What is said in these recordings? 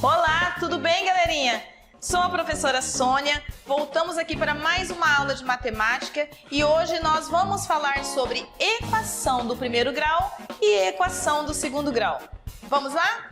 Olá, tudo bem, galerinha? Sou a professora Sônia, voltamos aqui para mais uma aula de matemática e hoje nós vamos falar sobre equação do primeiro grau e equação do segundo grau. Vamos lá?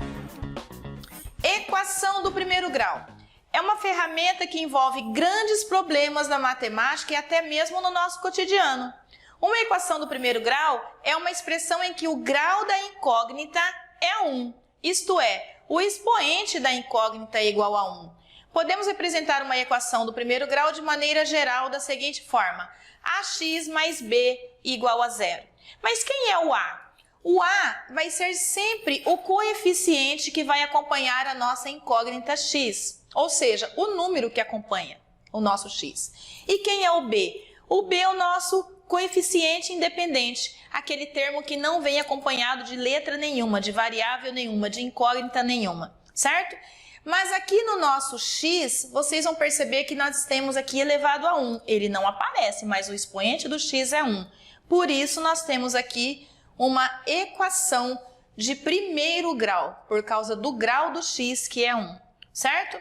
Equação do primeiro grau é uma ferramenta que envolve grandes problemas na matemática e até mesmo no nosso cotidiano. Uma equação do primeiro grau é uma expressão em que o grau da incógnita é 1, isto é, o expoente da incógnita é igual a 1. Podemos representar uma equação do primeiro grau de maneira geral da seguinte forma: ax mais b igual a 0. Mas quem é o a? O a vai ser sempre o coeficiente que vai acompanhar a nossa incógnita x, ou seja, o número que acompanha o nosso x. E quem é o b? O b é o nosso coeficiente independente, aquele termo que não vem acompanhado de letra nenhuma, de variável nenhuma, de incógnita nenhuma, certo? Mas aqui no nosso x, vocês vão perceber que nós temos aqui elevado a 1. Ele não aparece, mas o expoente do x é 1. Por isso, nós temos aqui uma equação de primeiro grau, por causa do grau do x, que é 1, certo?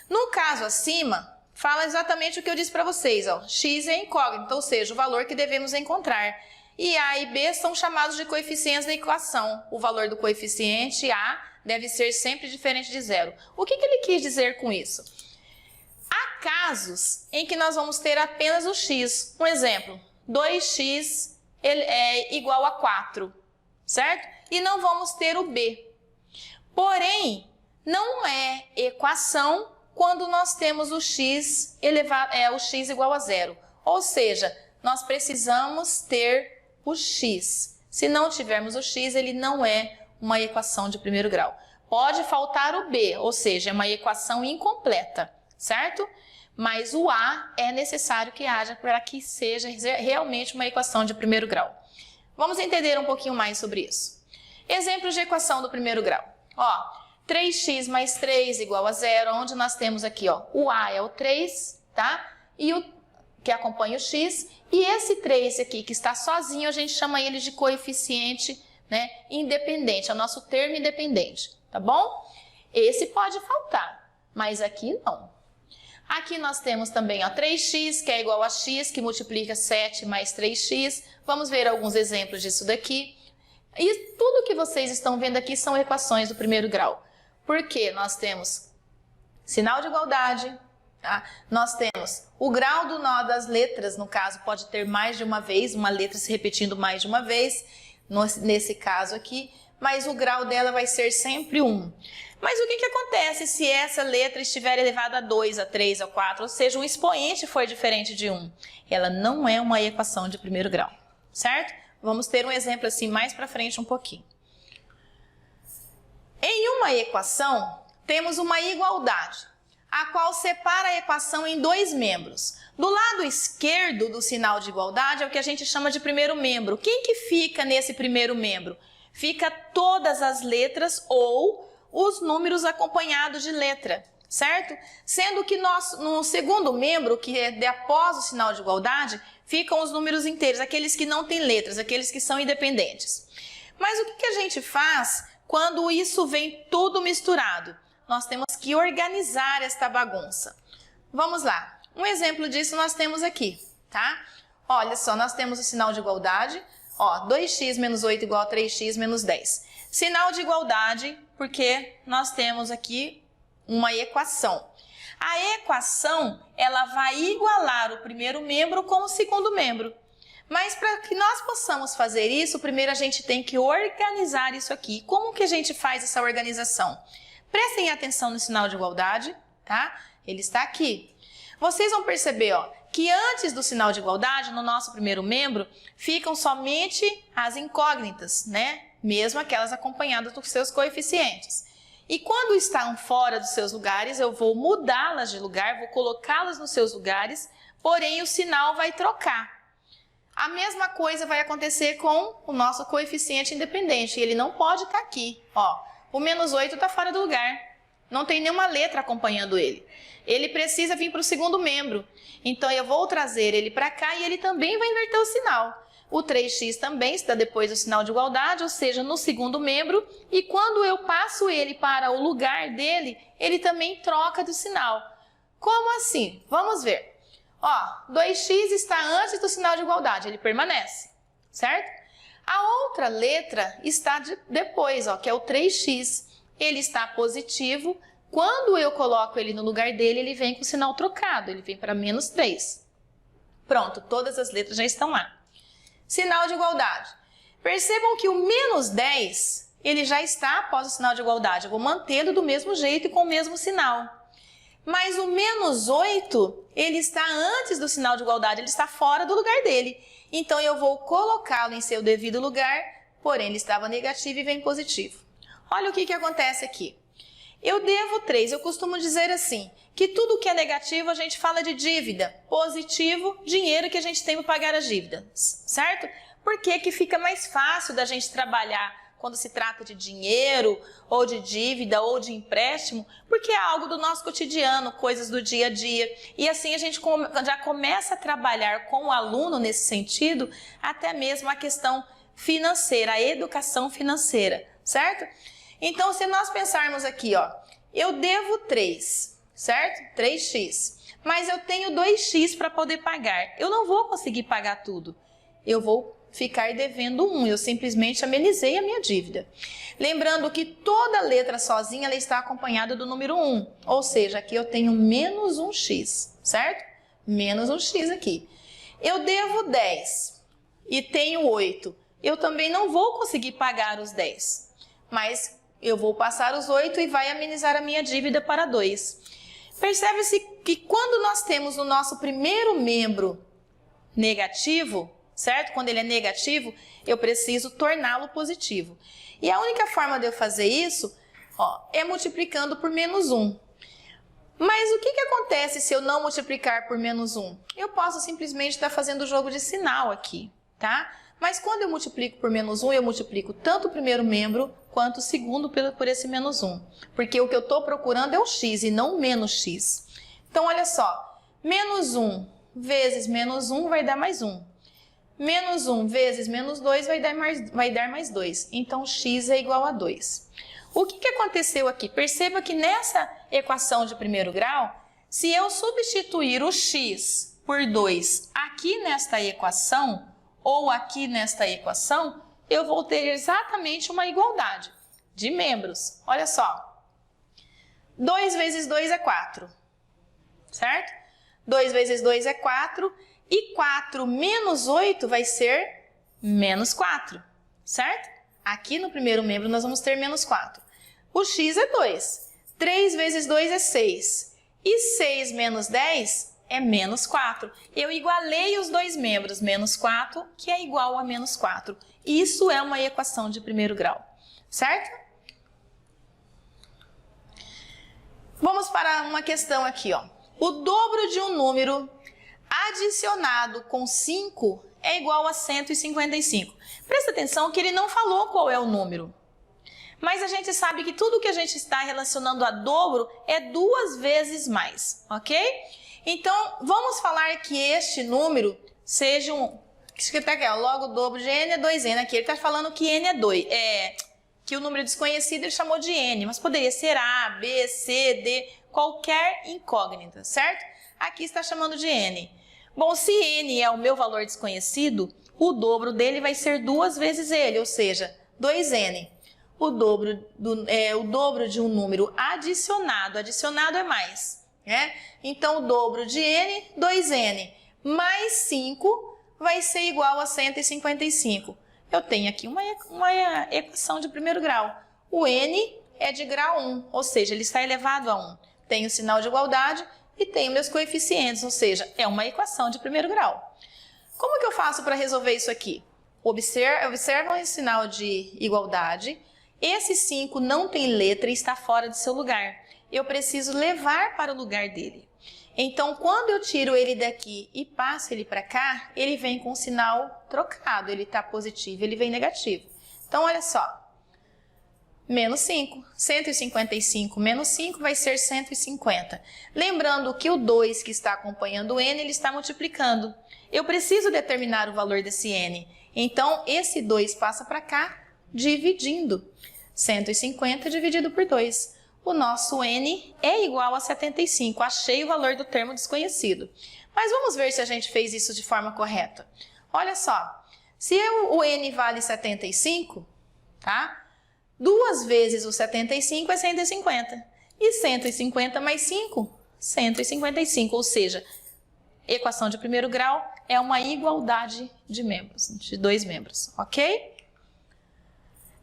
No caso acima, fala exatamente o que eu disse para vocês, ó. X é incógnita, ou seja, o valor que devemos encontrar. E a e b são chamados de coeficientes da equação. O valor do coeficiente a deve ser sempre diferente de 0. O que ele quis dizer com isso? Há casos em que nós vamos ter apenas o x. Um exemplo, 2x é igual a 4, certo? E não vamos ter o b. Porém, não é equação quando nós temos o x igual a 0. Ou seja, nós precisamos ter o x. Se não tivermos o x, ele não é uma equação de primeiro grau. Pode faltar o b, ou seja, é uma equação incompleta, certo? Mas o a é necessário que haja para que seja realmente uma equação de primeiro grau. Vamos entender um pouquinho mais sobre isso. Exemplos de equação do primeiro grau. Ó, 3x mais 3 igual a 0, onde nós temos aqui, ó, o a é o 3, tá? E o que acompanha o x, e esse 3 aqui que está sozinho, a gente chama ele de coeficiente, né, independente, é o nosso termo independente, tá bom? Esse pode faltar, mas aqui não. Aqui nós temos também, ó, 3x, que é igual a x, que multiplica 7 mais 3x. Vamos ver alguns exemplos disso daqui. E tudo que vocês estão vendo aqui são equações do primeiro grau. Porque nós temos sinal de igualdade, tá? Nós temos o grau do nó das letras, no caso pode ter mais de uma vez, uma letra se repetindo mais de uma vez, nesse caso aqui, mas o grau dela vai ser sempre 1. Mas o que acontece se essa letra estiver elevada a 2, a 3, a 4, ou seja, o expoente for diferente de 1? Ela não é uma equação de primeiro grau, certo? Vamos ter um exemplo assim mais para frente um pouquinho. Em uma equação, temos uma igualdade, a qual separa a equação em dois membros. Do lado esquerdo do sinal de igualdade é o que a gente chama de primeiro membro. Quem que fica nesse primeiro membro? Fica todas as letras ou os números acompanhados de letra, certo? Sendo que no segundo membro, que é de após o sinal de igualdade, ficam os números inteiros, aqueles que não têm letras, aqueles que são independentes. Mas o que a gente faz quando isso vem tudo misturado? Nós temos que organizar esta bagunça. Vamos lá. Um exemplo disso nós temos aqui, tá? Olha só, nós temos o sinal de igualdade, ó, 2x menos 8 igual a 3x menos 10. Sinal de igualdade, porque nós temos aqui uma equação. A equação, ela vai igualar o primeiro membro com o segundo membro. Mas para que nós possamos fazer isso, primeiro a gente tem que organizar isso aqui. Como que a gente faz essa organização? Prestem atenção no sinal de igualdade, tá? Ele está aqui. Vocês vão perceber, ó, que antes do sinal de igualdade, no nosso primeiro membro, ficam somente as incógnitas, né? Mesmo aquelas acompanhadas dos seus coeficientes. E quando estão fora dos seus lugares, eu vou mudá-las de lugar, vou colocá-las nos seus lugares, porém o sinal vai trocar. A mesma coisa vai acontecer com o nosso coeficiente independente, ele não pode estar aqui, ó. O menos 8 está fora do lugar, não tem nenhuma letra acompanhando ele. Ele precisa vir para o segundo membro, então eu vou trazer ele para cá e ele também vai inverter o sinal. O 3x também está depois do sinal de igualdade, ou seja, no segundo membro. E quando eu passo ele para o lugar dele, ele também troca de sinal. Como assim? Vamos ver. Ó, 2x está antes do sinal de igualdade, ele permanece, certo? A outra letra está depois, ó, que é o 3x. Ele está positivo. Quando eu coloco ele no lugar dele, ele vem com o sinal trocado, ele vem para menos 3. Pronto, todas as letras já estão lá. Sinal de igualdade. Percebam que o menos 10, ele já está após o sinal de igualdade. Eu vou mantê-lo do mesmo jeito e com o mesmo sinal. Mas o menos 8, ele está antes do sinal de igualdade, ele está fora do lugar dele. Então, eu vou colocá-lo em seu devido lugar, porém, ele estava negativo e vem positivo. Olha o que acontece aqui. Eu devo 3, eu costumo dizer assim, que tudo que é negativo a gente fala de dívida, positivo, dinheiro que a gente tem para pagar as dívidas, certo? Por que fica mais fácil da gente trabalhar quando se trata de dinheiro, ou de dívida, ou de empréstimo? Porque é algo do nosso cotidiano, coisas do dia a dia. E assim a gente já começa a trabalhar com o aluno nesse sentido, até mesmo a questão financeira, a educação financeira, certo? Então, se nós pensarmos aqui, ó, eu devo 3, certo? 3x. Mas eu tenho 2x para poder pagar. Eu não vou conseguir pagar tudo. Eu vou ficar devendo 1. Eu simplesmente amenizei a minha dívida. Lembrando que toda letra sozinha ela está acompanhada do número 1. Ou seja, aqui eu tenho menos 1x, certo? Menos 1x aqui. Eu devo 10 e tenho 8. Eu também não vou conseguir pagar os 10. Mas eu vou passar os 8 e vai amenizar a minha dívida para 2. Percebe-se que quando nós temos o nosso primeiro membro negativo, certo? Quando ele é negativo, eu preciso torná-lo positivo. E a única forma de eu fazer isso, ó, é multiplicando por menos 1. Mas o que acontece se eu não multiplicar por menos 1? Eu posso simplesmente estar fazendo o jogo de sinal aqui, tá? Mas quando eu multiplico por menos 1, eu multiplico tanto o primeiro membro quanto o segundo por esse menos 1. Porque o que eu estou procurando é o x e não menos x. Então, olha só. Menos 1 vezes menos 1 vai dar mais 1. Menos 1 vezes menos 2 vai dar mais 2. Então, x é igual a 2. O que aconteceu aqui? Perceba que nessa equação de primeiro grau, se eu substituir o x por 2 aqui nesta equação, ou aqui nesta equação, eu vou ter exatamente uma igualdade de membros. Olha só. 2 vezes 2 é 4, certo? 2 vezes 2 é 4 e 4 menos 8 vai ser menos 4, certo? Aqui no primeiro membro nós vamos ter menos 4. O x é 2. 3 vezes 2 é 6. E 6 menos 10 é menos 4. Eu igualei os dois membros, menos 4, que é igual a menos 4. Isso é uma equação de primeiro grau, certo? Vamos para uma questão aqui, ó. O dobro de um número adicionado com 5 é igual a 155. Presta atenção que ele não falou qual é o número. Mas a gente sabe que tudo que a gente está relacionando a dobro é 2 vezes mais, ok? Então, vamos falar que este número seja logo o dobro de n é 2n. Aqui ele está falando que n é 2. Que o número desconhecido ele chamou de n, mas poderia ser a, b, c, d, qualquer incógnita, certo? Aqui está chamando de n. Bom, se n é o meu valor desconhecido, o dobro dele vai ser 2 vezes ele, ou seja, 2n. O dobro de um número adicionado. Adicionado é mais, né? Então, o dobro de n, 2n, mais 5 vai ser igual a 155. Eu tenho aqui uma equação de primeiro grau. O n é de grau 1, ou seja, ele está elevado a 1. Tem o sinal de igualdade e tenho meus coeficientes, ou seja, é uma equação de primeiro grau. Como que eu faço para resolver isso aqui? Observam esse sinal de igualdade. Esse 5 não tem letra e está fora do seu lugar. Eu preciso levar para o lugar dele. Então, quando eu tiro ele daqui e passo ele para cá, ele vem com o sinal trocado. Ele está positivo, ele vem negativo. Então, olha só. menos 5. 155 menos 5 vai ser 150. Lembrando que o 2 que está acompanhando o n, ele está multiplicando. Eu preciso determinar o valor desse n. Então, esse 2 passa para cá, dividindo. 150 dividido por 2. O nosso n é igual a 75. Achei o valor do termo desconhecido. Mas vamos ver se a gente fez isso de forma correta. Olha só, se o n vale 75, tá? 2 vezes o 75 é 150. E 150 mais 5, 155. Ou seja, equação de primeiro grau é uma igualdade de membros, de 2 membros, ok?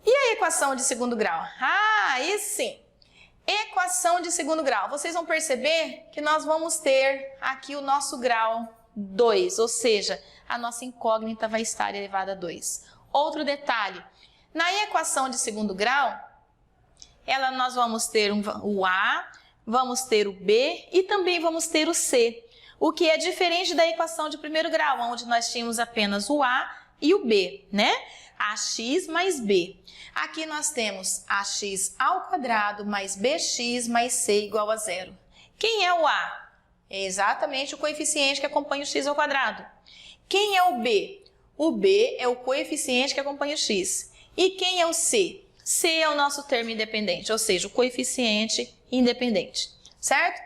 E a equação de segundo grau? Ah, aí sim! Equação de segundo grau. Vocês vão perceber que nós vamos ter aqui o nosso grau 2, ou seja, a nossa incógnita vai estar elevada a 2. Outro detalhe, na equação de segundo grau, nós vamos ter o A, vamos ter o B e também vamos ter o C, o que é diferente da equação de primeiro grau, onde nós tínhamos apenas o A e o B, né? AX mais B. Aqui nós temos AX ao quadrado mais BX mais C igual a 0. Quem é o A? É exatamente o coeficiente que acompanha o x ao quadrado. Quem é o B? O B é o coeficiente que acompanha o x. E quem é o C? C é o nosso termo independente, ou seja, o coeficiente independente, certo?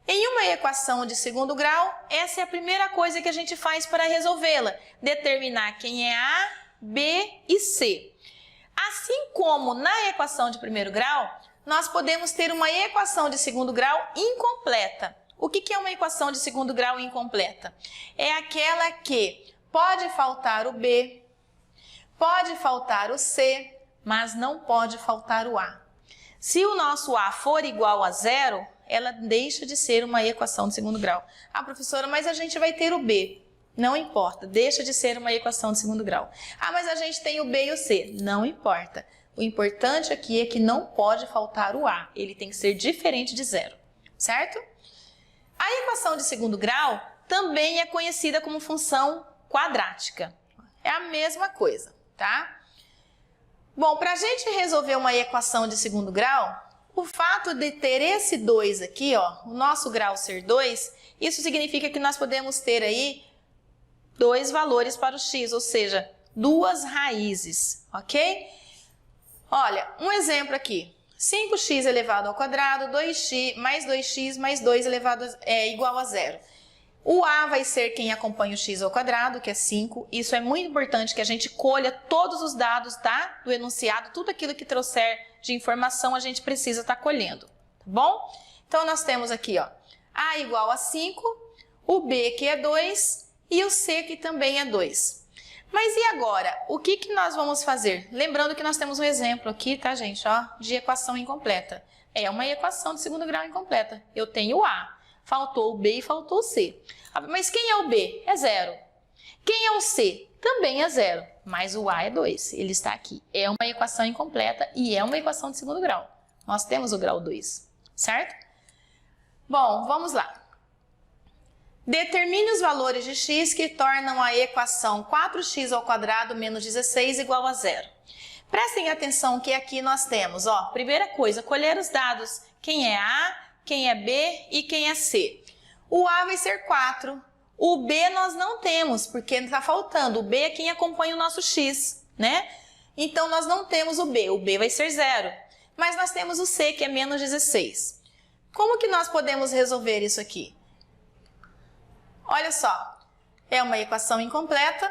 Em uma equação de segundo grau, essa é a primeira coisa que a gente faz para resolvê-la, determinar quem é A, B e C. Assim como na equação de primeiro grau, nós podemos ter uma equação de segundo grau incompleta. O que é uma equação de segundo grau incompleta? É aquela que pode faltar o B, pode faltar o C, mas não pode faltar o A. Se o nosso A for igual a 0, ela deixa de ser uma equação de segundo grau. Ah, professora, mas a gente vai ter o B. Não importa, deixa de ser uma equação de segundo grau. Ah, mas a gente tem o B e o C. Não importa. O importante aqui é que não pode faltar o A. Ele tem que ser diferente de 0, certo? A equação de segundo grau também é conhecida como função quadrática. É a mesma coisa, tá? Bom, para a gente resolver uma equação de segundo grau, o fato de ter esse 2 aqui, ó, o nosso grau ser 2, isso significa que nós podemos ter aí 2 valores para o x, ou seja, 2 raízes, ok? Olha, um exemplo aqui. 5x elevado ao quadrado, 2x mais 2 elevado igual a 0. O A vai ser quem acompanha o x ao quadrado, que é 5. Isso é muito importante que a gente colha todos os dados, tá? Do enunciado, tudo aquilo que trouxer de informação a gente precisa estar colhendo, tá bom? Então, nós temos aqui, ó, A igual a 5, o B que é 2 e o C que também é 2. Mas e agora? O que nós vamos fazer? Lembrando que nós temos um exemplo aqui, tá, gente? Ó, de equação incompleta. É uma equação de segundo grau incompleta. Eu tenho o A, faltou o B e faltou o C. Mas quem é o B? É 0. Quem é o C? Também é 0. Mas o A é 2. Ele está aqui. É uma equação incompleta e é uma equação de segundo grau. Nós temos o grau 2, certo? Bom, vamos lá. Determine os valores de x que tornam a equação 4x ao quadrado menos 16 igual a 0. Prestem atenção que aqui nós temos, ó, primeira coisa, colher os dados. Quem é A, quem é B e quem é C. O A vai ser 4. O B nós não temos, porque está faltando. O B é quem acompanha o nosso x, né? Então, nós não temos o B. O B vai ser 0. Mas nós temos o C, que é menos 16. Como que nós podemos resolver isso aqui? Olha só, é uma equação incompleta,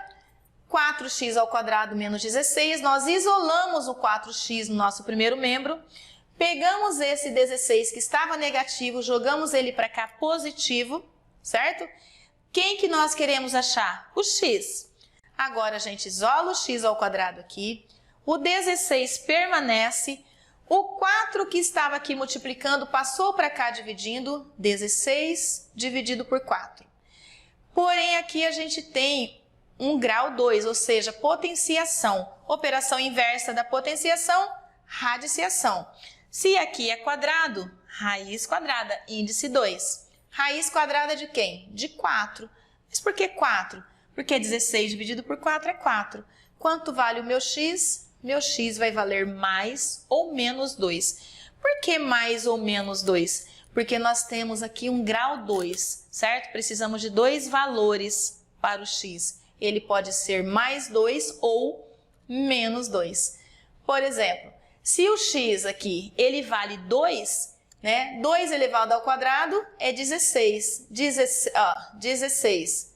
4x ao quadrado menos 16, nós isolamos o 4x no nosso primeiro membro, pegamos esse 16 que estava negativo, jogamos ele para cá positivo, certo? Quem que nós queremos achar? O x. Agora a gente isola o x ao quadrado aqui, o 16 permanece, o 4 que estava aqui multiplicando passou para cá dividindo, 16 dividido por 4. Porém, aqui a gente tem um grau 2, ou seja, potenciação. Operação inversa da potenciação, radiciação. Se aqui é quadrado, raiz quadrada, índice 2. Raiz quadrada de quem? De 4. Mas por que 4? Porque 16 dividido por 4 é 4. Quanto vale o meu x? meu x vai valer mais ou menos 2. Por que mais ou menos 2? Porque nós temos aqui um grau 2, certo? Precisamos de dois valores para o x. Ele pode ser mais 2 ou menos 2. Por exemplo, se o x aqui, ele vale 2, né? 2 elevado ao quadrado é 16. 16.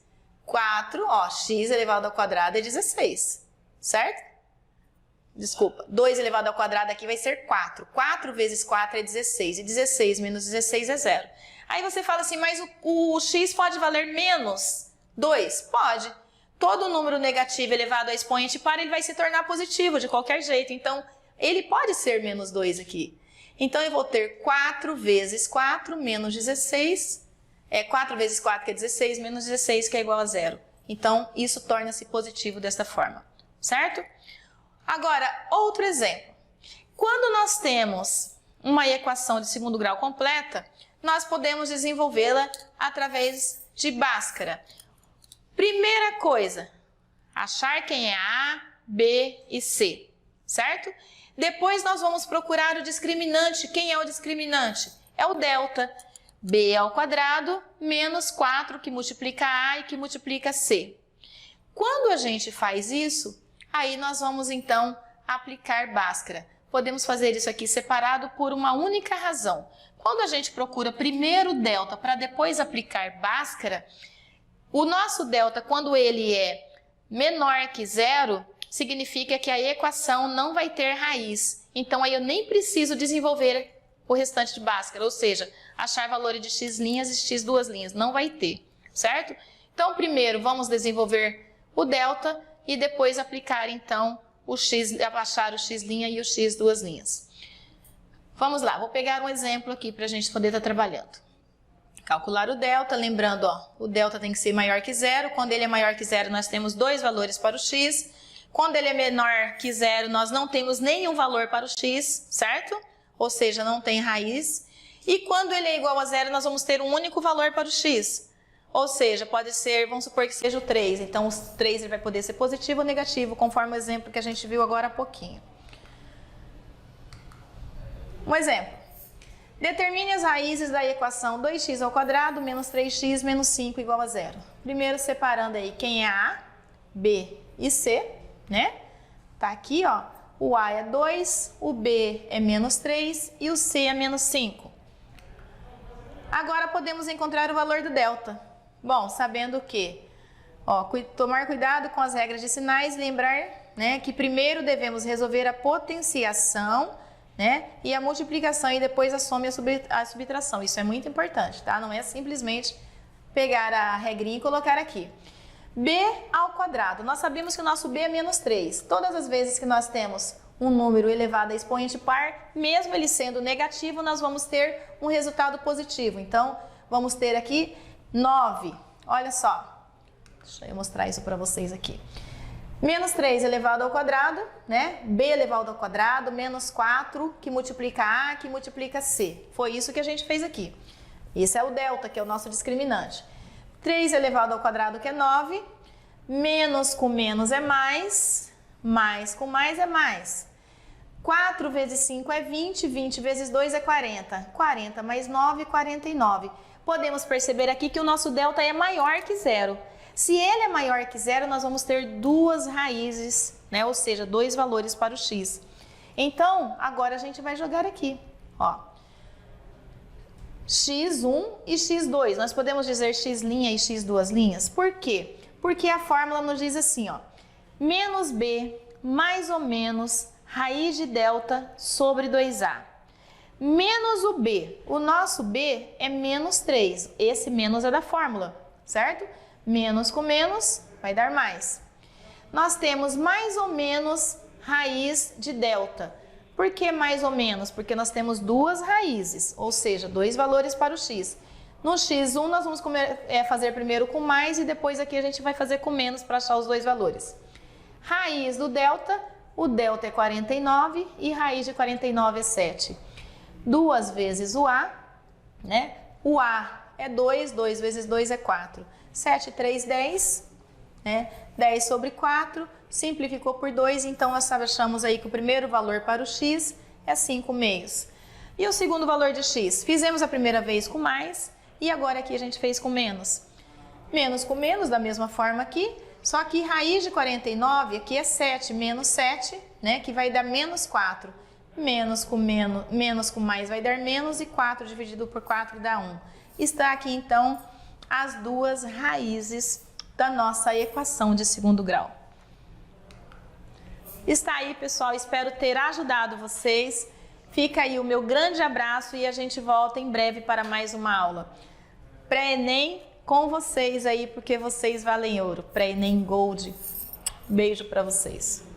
4, ó, x elevado ao quadrado é 16, certo? Desculpa, 2 elevado ao quadrado aqui vai ser 4. 4 vezes 4 é 16, e 16 menos 16 é 0. Aí você fala assim, mas o x pode valer menos 2? Pode. Todo número negativo elevado a expoente par, ele vai se tornar positivo de qualquer jeito. Então, ele pode ser menos 2 aqui. Então, eu vou ter 4 vezes 4 menos 16. 4 vezes 4 que é 16, menos 16 que é igual a 0. Então, isso torna-se positivo desta forma, certo? Agora, outro exemplo. Quando nós temos uma equação de segundo grau completa, nós podemos desenvolvê-la através de Bhaskara. Primeira coisa, achar quem é A, B e C, certo? Depois nós vamos procurar o discriminante. Quem é o discriminante? É o delta. B ao quadrado menos 4 que multiplica A e que multiplica C. Quando a gente faz isso, aí nós vamos então aplicar Bhaskara. Podemos fazer isso aqui separado por uma única razão. Quando a gente procura primeiro o delta para depois aplicar Bhaskara, o nosso delta, quando ele é menor que 0, significa que a equação não vai ter raiz. Então aí eu nem preciso desenvolver o restante de Bhaskara, ou seja, achar valores de x' e x duas linhas. Não vai ter, certo? Então primeiro vamos desenvolver o delta e depois aplicar então o x, achar o x' e o x duas linhas. Vamos lá, vou pegar um exemplo aqui para a gente poder estar trabalhando. Calcular o delta, lembrando, ó, o delta tem que ser maior que 0. Quando ele é maior que 0, nós temos dois valores para o x. Quando ele é menor que 0, nós não temos nenhum valor para o x, certo? Ou seja, não tem raiz. E quando ele é igual a 0, nós vamos ter um único valor para o x. Ou seja, pode ser, vamos supor que seja o 3. Então, o 3 ele vai poder ser positivo ou negativo, conforme o exemplo que a gente viu agora há pouquinho. Um exemplo. Determine as raízes da equação 2x ao quadrado menos 3x menos 5 igual a 0. Primeiro, separando aí quem é A, B e C, né? Tá aqui, ó. O A é 2, o B é menos 3 e o C é menos 5. Agora podemos encontrar o valor do delta. Bom, sabendo que, ó, tomar cuidado com as regras de sinais, lembrar, né, que primeiro devemos resolver a potenciação, né, e a multiplicação e depois a soma e a subtração. Isso é muito importante, tá? Não é simplesmente pegar a regrinha e colocar aqui. B ao quadrado. Nós sabemos que o nosso B é menos 3. Todas as vezes que nós temos um número elevado a expoente par, mesmo ele sendo negativo, nós vamos ter um resultado positivo. Então, vamos ter aqui 9. Olha só. Deixa eu mostrar isso para vocês aqui. Menos 3 elevado ao quadrado, né? B elevado ao quadrado, menos 4, que multiplica A, que multiplica C. Foi isso que a gente fez aqui. Esse é o delta, que é o nosso discriminante. 3 elevado ao quadrado, que é 9. Menos com menos é mais com mais é mais. 4 vezes 5 é 20, 20 vezes 2 é 40. 40 mais 9, 49. Podemos perceber aqui que o nosso delta é maior que 0. Se ele é maior que 0, nós vamos ter duas raízes, né? Ou seja, dois valores para o x. Então, agora a gente vai jogar aqui, ó. x1 e x2. Nós podemos dizer x' e x duas linhas. Por quê? Porque a fórmula nos diz assim, ó. Menos b mais ou menos raiz de delta sobre 2a. Menos o b. O nosso b é menos 3. Esse menos é da fórmula, certo? Menos com menos vai dar mais. Nós temos mais ou menos raiz de delta. Por que mais ou menos? Porque nós temos duas raízes, ou seja, dois valores para o x. No x1 nós vamos fazer primeiro com mais e depois aqui a gente vai fazer com menos para achar os dois valores. Raiz do delta, o delta é 49 e raiz de 49 é 7. 2 vezes o a, né? O a é 2, 2 vezes 2 é 4. 7, 3, 10. né? 10 sobre 4, simplificou por 2, então nós achamos aí que o primeiro valor para o x é 5 meios. E o segundo valor de x? Fizemos a primeira vez com mais e agora aqui a gente fez com menos. Menos com menos, da mesma forma aqui, só que raiz de 49 aqui é 7, menos 7, né? Que vai dar menos 4. Menos com mais vai dar menos e 4 dividido por 4 dá 1. Está aqui então as duas raízes da nossa equação de segundo grau. Está aí, pessoal, espero ter ajudado vocês. Fica aí o meu grande abraço e a gente volta em breve para mais uma aula. Pré-ENEM com vocês aí, porque vocês valem ouro. Pré-ENEM Gold. Beijo para vocês.